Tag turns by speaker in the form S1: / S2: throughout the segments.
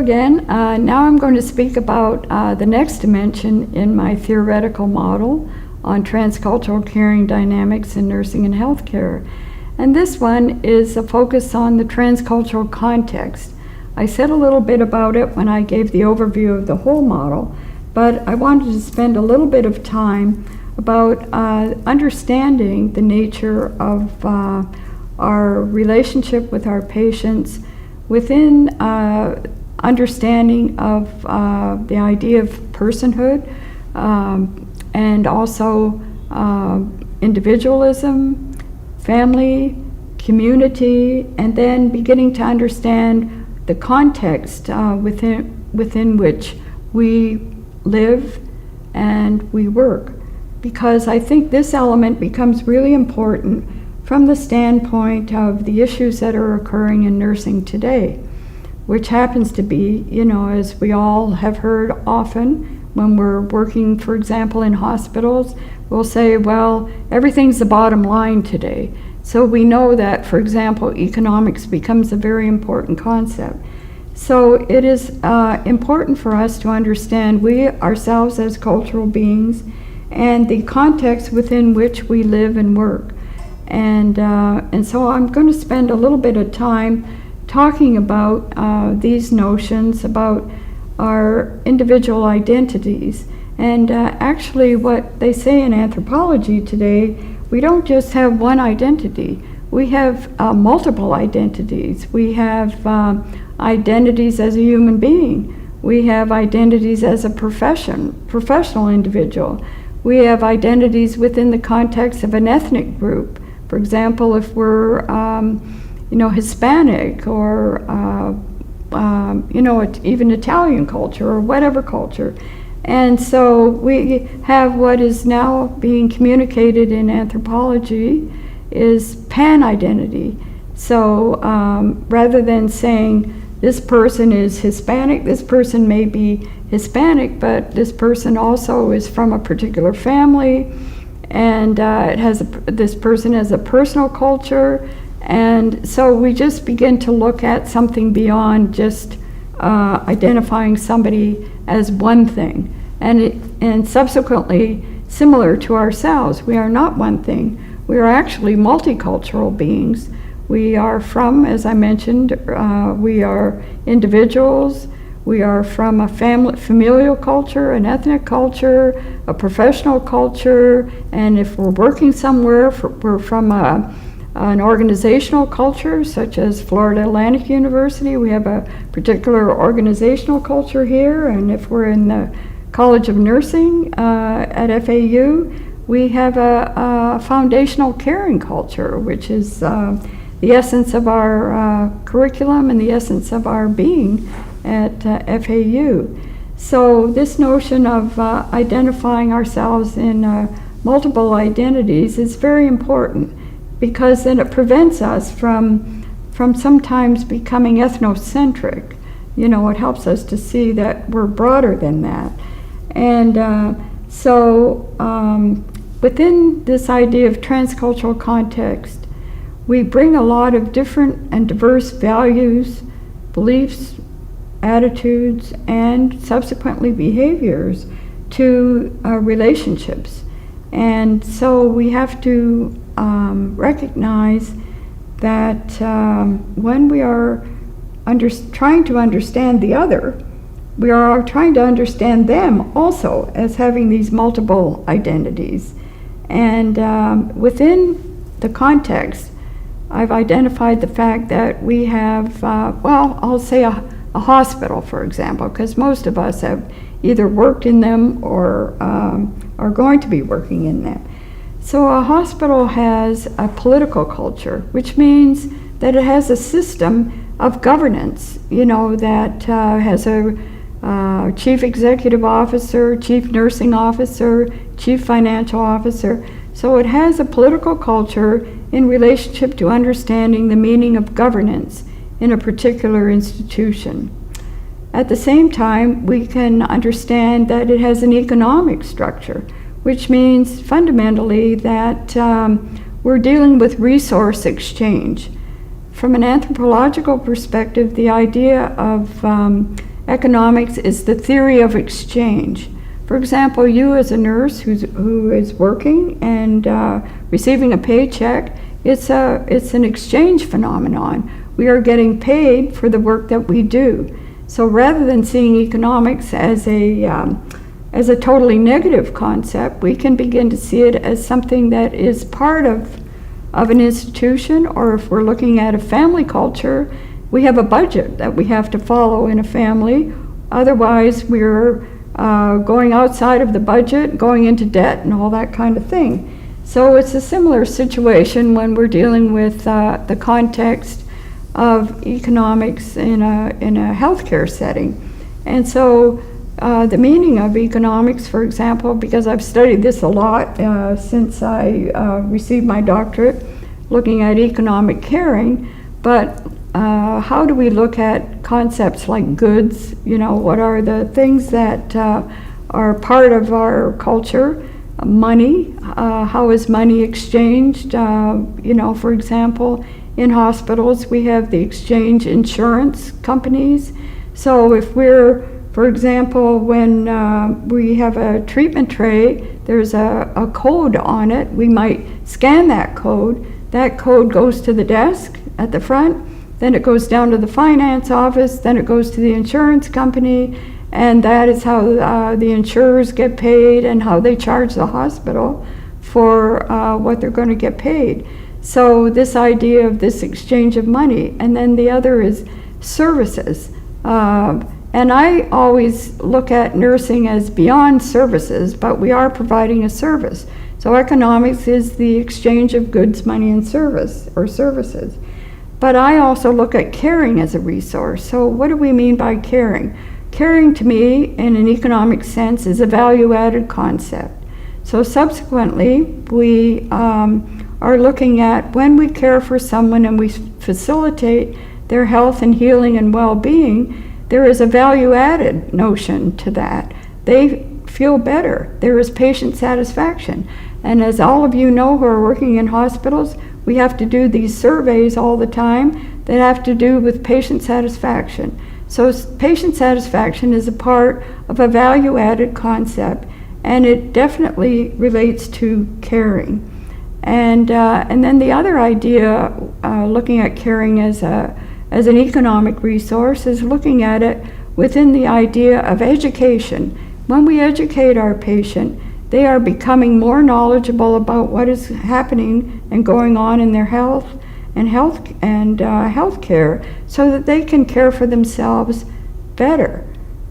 S1: again. Now I'm going to speak about the next dimension in my theoretical model on transcultural caring dynamics in nursing and healthcare. And this one is a focus on the transcultural context. I said a little bit about it when I gave the overview of the whole model, but I wanted to spend a little bit of time about understanding the nature of our relationship with our patients within understanding of the idea of personhood and also individualism, family, community, and then beginning to understand the context within which we live and we work. Because I think this element becomes really important from the standpoint of the issues that are occurring in nursing today, which happens to be, as we all have heard often when we're working, for example, in hospitals, we'll say, well, everything's the bottom line today. So we know that, for example, economics becomes a very important concept. So it is important for us to understand we ourselves as cultural beings and the context within which we live and work. And so I'm going to spend a little bit of time talking about these notions, about our individual identities. And actually what they say in anthropology today, we don't just have one identity. We have multiple identities. We have identities as a human being. We have identities as a professional individual. We have identities within the context of an ethnic group. For example, if we're, Hispanic or, even Italian culture or whatever culture. And so we have what is now being communicated in anthropology is pan-identity. So rather than saying this person is Hispanic, this person may be Hispanic, but this person also is from a particular family, and this person has a personal culture, and so we just begin to look at something beyond just identifying somebody as one thing, and subsequently similar to ourselves. We are not one thing. We are actually multicultural beings. We are from, as I mentioned, we are individuals. We are from a familial culture, an ethnic culture, a professional culture, and if we're working somewhere, we're from an organizational culture, such as Florida Atlantic University. We have a particular organizational culture here, and if we're in the College of Nursing at FAU, we have a foundational caring culture, which is the essence of our curriculum and the essence of our being at FAU. So this notion of identifying ourselves in multiple identities is very important, because then it prevents us from sometimes becoming ethnocentric. It helps us to see that we're broader than that. And so within this idea of transcultural context, we bring a lot of different and diverse values, beliefs, attitudes, and subsequently behaviors to relationships. And so we have to recognize that when we are trying to understand the other, we are trying to understand them also as having these multiple identities. And within the context, I've identified the fact that we have, I'll say a hospital, for example, because most of us have either worked in them or are going to be working in them. So a hospital has a political culture, which means that it has a system of governance, that has a chief executive officer, chief nursing officer, chief financial officer. So it has a political culture in relationship to understanding the meaning of governance in a particular institution. At the same time, we can understand that it has an economic structure, which means fundamentally that we're dealing with resource exchange. From an anthropological perspective, the idea of economics is the theory of exchange. For example, you as a nurse who is working and receiving a paycheck, it's an exchange phenomenon. We are getting paid for the work that we do. So rather than seeing economics as a totally negative concept, we can begin to see it as something that is part of an institution, or if we're looking at a family culture, we have a budget that we have to follow in a family. Otherwise, we're going outside of the budget, going into debt and all that kind of thing. So it's a similar situation when we're dealing with the context of economics in a healthcare setting. And so the meaning of economics, for example, because I've studied this a lot since I received my doctorate, looking at economic caring, but how do we look at concepts like goods? What are the things that are part of our culture? Money, how is money exchanged? For example, in hospitals, we have the exchange insurance companies. So if for example, when we have a treatment tray, there's a code on it. We might scan that code. That code goes to the desk at the front, then it goes down to the finance office, then it goes to the insurance company, and that is how the insurers get paid and how they charge the hospital for what they're going to get paid. So this idea of this exchange of money, and then the other is services. And I always look at nursing as beyond services, but we are providing a service. So economics is the exchange of goods, money, and service, or services. But I also look at caring as a resource. So what do we mean by caring? Caring to me, in an economic sense, is a value-added concept. So subsequently, we are looking at when we care for someone and we facilitate their health and healing and well-being, there is a value-added notion to that. They feel better. There is patient satisfaction. And as all of you know who are working in hospitals, we have to do these surveys all the time that have to do with patient satisfaction. So patient satisfaction is a part of a value-added concept, and it definitely relates to caring. And then the other idea, looking at caring as an economic resource, is looking at it within the idea of education. When we educate our patient, they are becoming more knowledgeable about what is happening and going on in their health care, so that they can care for themselves better.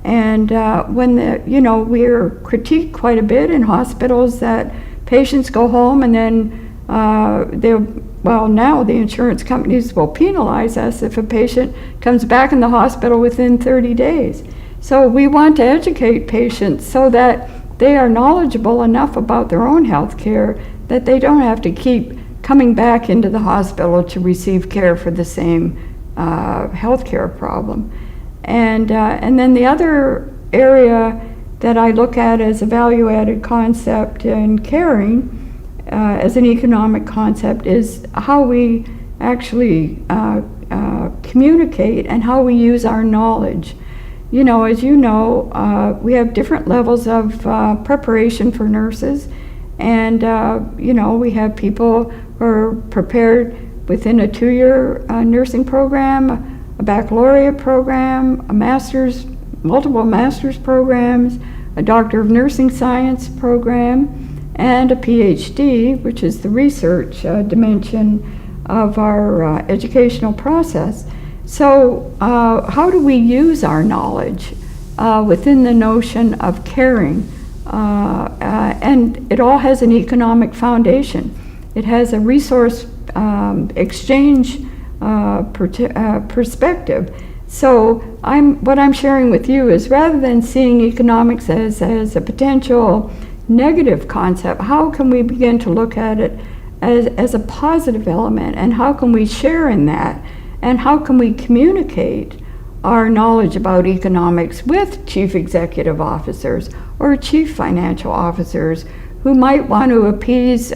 S1: And when we're critiqued quite a bit in hospitals that patients go home and then now the insurance companies will penalize us if a patient comes back in the hospital within 30 days. So we want to educate patients so that they are knowledgeable enough about their own health care that they don't have to keep coming back into the hospital to receive care for the same health care problem. And then the other area that I look at as a value-added concept in caring, as an economic concept, is how we actually communicate and how we use our knowledge. As you know, we have different levels of preparation for nurses, and we have people who are prepared within a 2-year nursing program, a baccalaureate program, multiple master's programs, a Doctor of Nursing Science program, and a PhD, which is the research dimension of our educational process. So how do we use our knowledge within the notion of caring? And it all has an economic foundation. It has a resource exchange perspective. So what I'm sharing with you is, rather than seeing economics as a potential negative concept, how can we begin to look at it as a positive element, and how can we share in that, and how can we communicate our knowledge about economics with chief executive officers or chief financial officers who might want to appease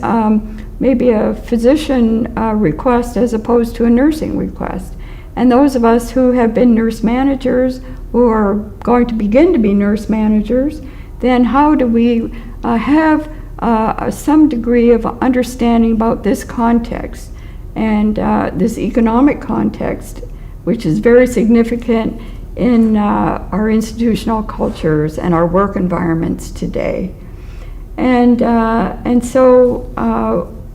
S1: maybe a physician request as opposed to a nursing request. And those of us who have been nurse managers, who are going to begin to be nurse managers, then how do we have some degree of understanding about this context and this economic context, which is very significant in our institutional cultures and our work environments today. And so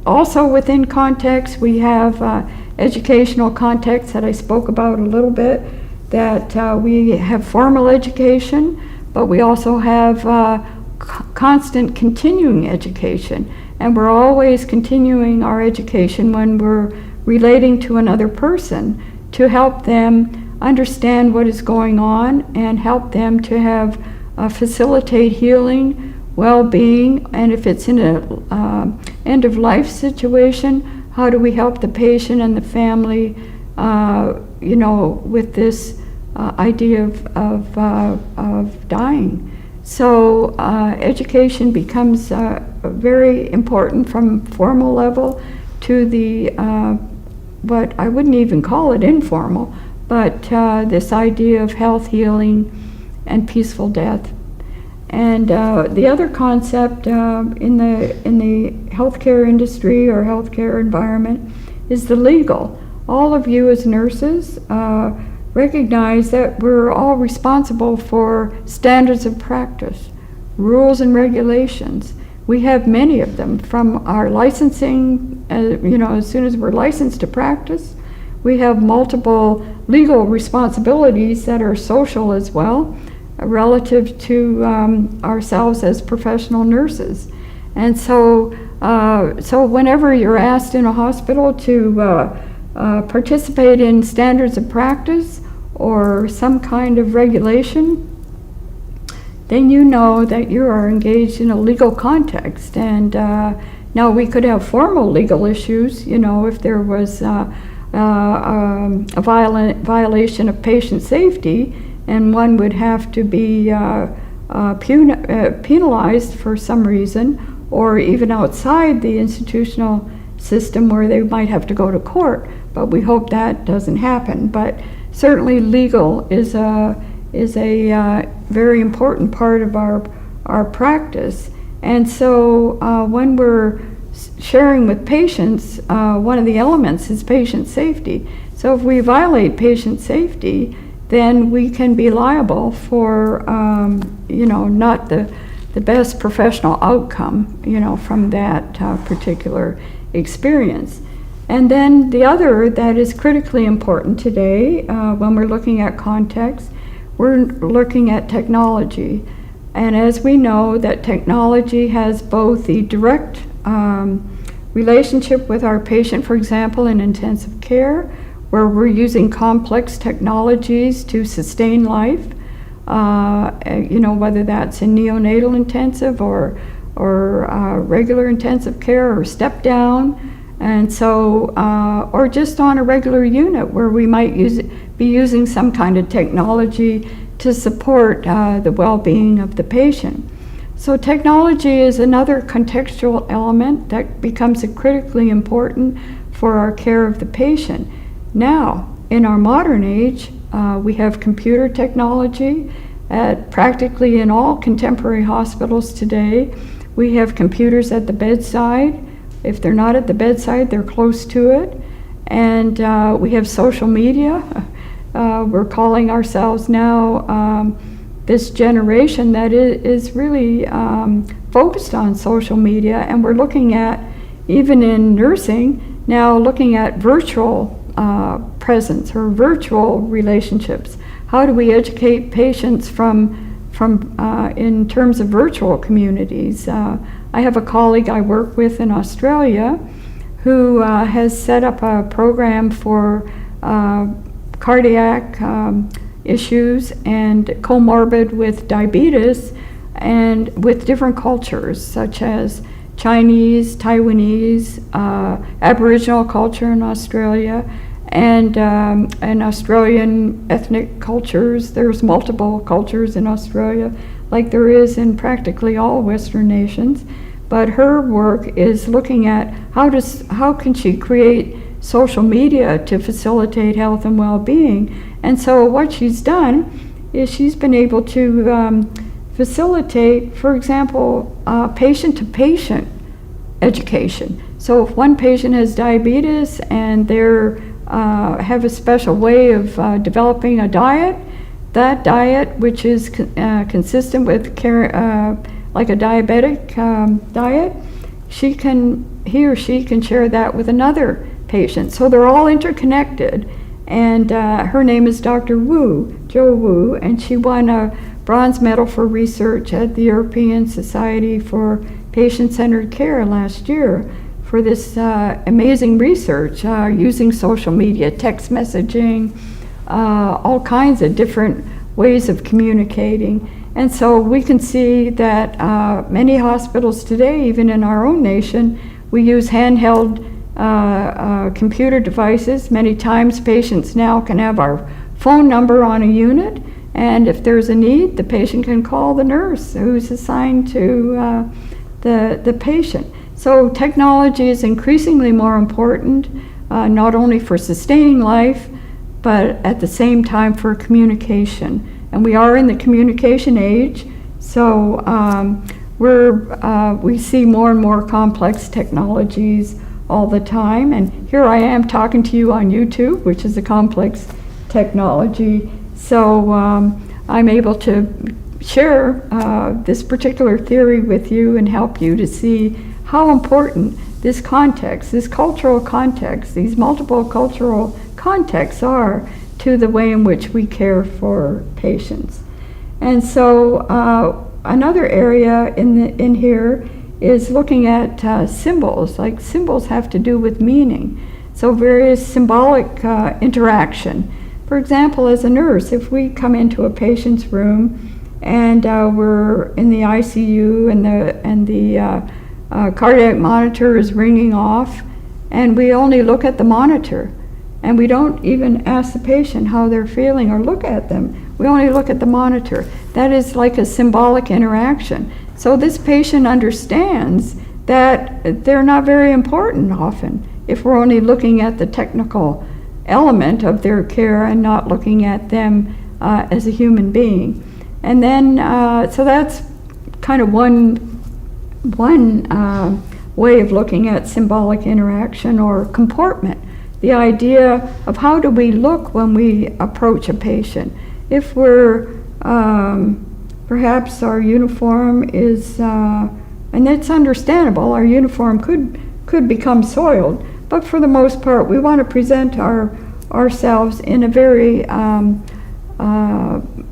S1: also within context, we have educational context that I spoke about a little bit, that we have formal education, but we also have constant continuing education. And we're always continuing our education when we're relating to another person to help them understand what is going on and help them to have facilitate healing, well-being, and if it's in a end-of-life situation, how do we help the patient and the family, with this idea of dying. So education becomes very important from formal level to the, what I wouldn't even call it informal, but this idea of health, healing, and peaceful death. And the other concept in the healthcare industry or healthcare environment is the legal. All of you as nurses recognize that we're all responsible for standards of practice, rules and regulations. We have many of them from our licensing, as soon as we're licensed to practice. We have multiple legal responsibilities that are social as well, relative to ourselves as professional nurses. And so whenever you're asked in a hospital to participate in standards of practice or some kind of regulation, then you know that you are engaged in a legal context. And now we could have formal legal issues, if there was a violation of patient safety, and one would have to be penalized for some reason, or even outside the institutional system where they might have to go to court. But we hope that doesn't happen. But certainly legal is a very important part of our practice. And so when we're sharing with patients, one of the elements is patient safety. So if we violate patient safety, then we can be liable for, not the best professional outcome, from that particular experience. And then the other that is critically important today, when we're looking at context, we're looking at technology. And as we know that technology has both the direct relationship with our patient, for example, in intensive care, where we're using complex technologies to sustain life, whether that's in neonatal intensive or regular intensive care or step down, and so, or just on a regular unit where we might be using some kind of technology to support the well-being of the patient. So technology is another contextual element that becomes critically important for our care of the patient. Now, in our modern age, we have computer technology at practically in all contemporary hospitals today. We have computers at the bedside. If they're not at the bedside, they're close to it. And we have social media. We're calling ourselves now this generation that is really focused on social media. And we're looking at, even in nursing, now looking at virtual presence or virtual relationships. How do we educate patients from in terms of virtual communities? I have a colleague I work with in Australia who has set up a program for cardiac issues and comorbid with diabetes, and with different cultures such as Chinese, Taiwanese, Aboriginal culture in Australia, and Australian ethnic cultures. There's multiple cultures in Australia, like there is in practically all Western nations. But her work is looking at how can she create social media to facilitate health and well-being. And so what she's done is she's been able to facilitate, for example, patient-to-patient education. So if one patient has diabetes and they have a special way of developing a diet, that diet, which is consistent with like a diabetic diet, he or she can share that with another patient. So they're all interconnected. And her name is Dr. Wu, Jo Wu, and she won a bronze medal for research at the European Society for Patient-Centered Care last year for this amazing research using social media, text messaging, all kinds of different ways of communicating. And so we can see that many hospitals today, even in our own nation, we use handheld computer devices. Many times patients now can have our phone number on a unit, and if there's a need, the patient can call the nurse who's assigned to the patient. So technology is increasingly more important, not only for sustaining life, but at the same time for communication. And we are in the communication age, so we see more and more complex technologies all the time. And here I am talking to you on YouTube, which is a complex technology. So I'm able to share this particular theory with you and help you to see how important this context, this cultural context, these multiple cultural contexts are to the way in which we care for patients. And so another area in here is looking at symbols. Like symbols have to do with meaning. So various symbolic interaction. For example, as a nurse, if we come into a patient's room and we're in the ICU and the cardiac monitor is ringing off, and we only look at the monitor, and we don't even ask the patient how they're feeling or look at them. We only look at the monitor. That is like a symbolic interaction. So this patient understands that they're not very important often if we're only looking at the technical element of their care and not looking at them as a human being. And then, so that's kind of one way of looking at symbolic interaction or comportment. The idea of how do we look when we approach a patient. If we're, perhaps our uniform is, and it's understandable, our uniform could become soiled, but for the most part we want to present ourselves in a very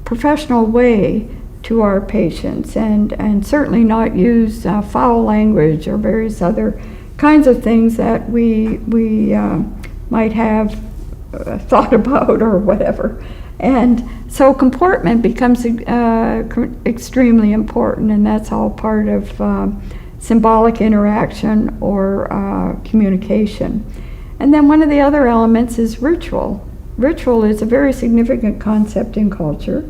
S1: professional way to our patients, and certainly not use foul language or various other kinds of things that we might have thought about or whatever. And so comportment becomes extremely important, and that's all part of symbolic interaction or communication. And then one of the other elements is ritual. Ritual is a very significant concept in culture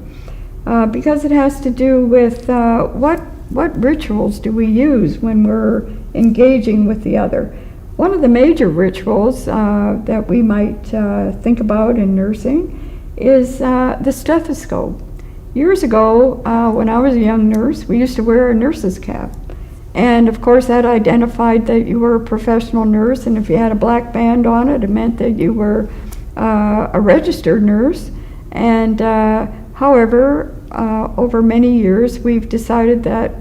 S1: because it has to do with what rituals do we use when we're engaging with the other. One of the major rituals that we might think about in nursing is the stethoscope. Years ago, when I was a young nurse, we used to wear a nurse's cap. And of course that identified that you were a professional nurse, and if you had a black band on it, it meant that you were a registered nurse. And however, over many years, we've decided that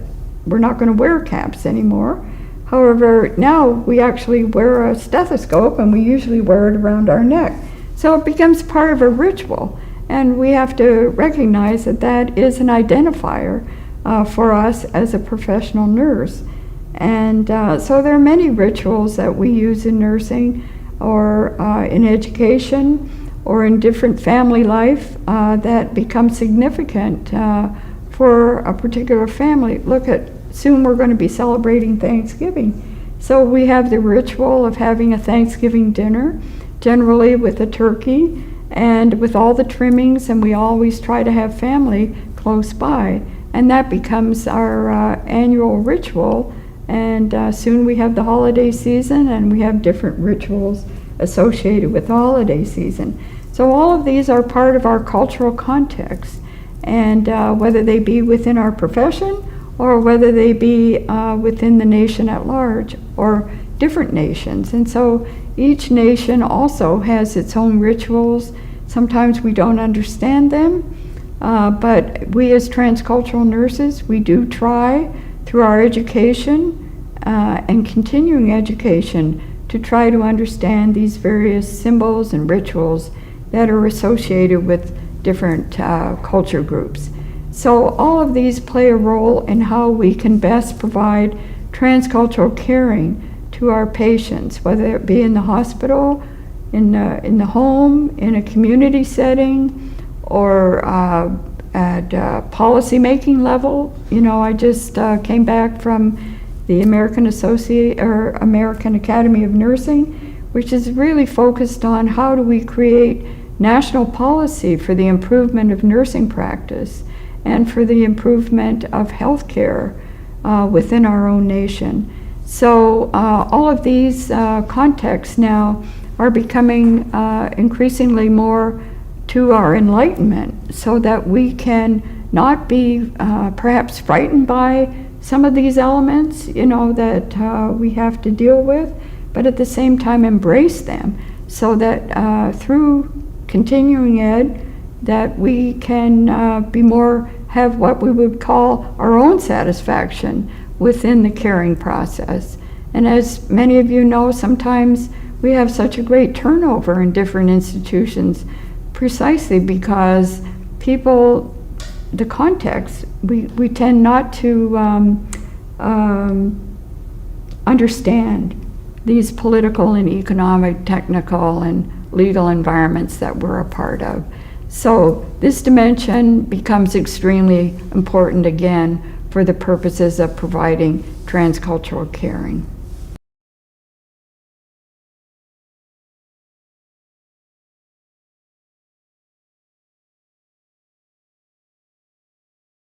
S1: we're not going to wear caps anymore. However, now we actually wear a stethoscope, and we usually wear it around our neck. So it becomes part of a ritual, and we have to recognize that that is an identifier for us as a professional nurse. And so there are many rituals that we use in nursing or in education or in different family life that become significant for a particular family. Look at, soon we're going to be celebrating Thanksgiving. So we have the ritual of having a Thanksgiving dinner, generally with a turkey and with all the trimmings, and we always try to have family close by. And that becomes our annual ritual. And soon we have the holiday season, and we have different rituals associated with the holiday season. So all of these are part of our cultural context, and whether they be within our profession or whether they be within the nation at large or different nations. And so each nation also has its own rituals. Sometimes we don't understand them, but we as transcultural nurses, we do try through our education and continuing education to try to understand these various symbols and rituals that are associated with different culture groups. So all of these play a role in how we can best provide transcultural caring to our patients, whether it be in the hospital, in the home, in a community setting, or at policy-making level. You know, I just came back from the American Academy of Nursing, which is really focused on how do we create national policy for the improvement of nursing practice and for the improvement of healthcare within our own nation. So all of these contexts now are becoming increasingly more to our enlightenment, so that we can not be perhaps frightened by some of these elements, you know, that we have to deal with, but at the same time embrace them, so that through continuing ed, that we can have what we would call our own satisfaction within the caring process. And as many of you know, sometimes we have such a great turnover in different institutions precisely because people, the context, we tend not to understand these political and economic, technical, and legal environments that we're a part of. So this dimension becomes extremely important again for the purposes of providing transcultural caring.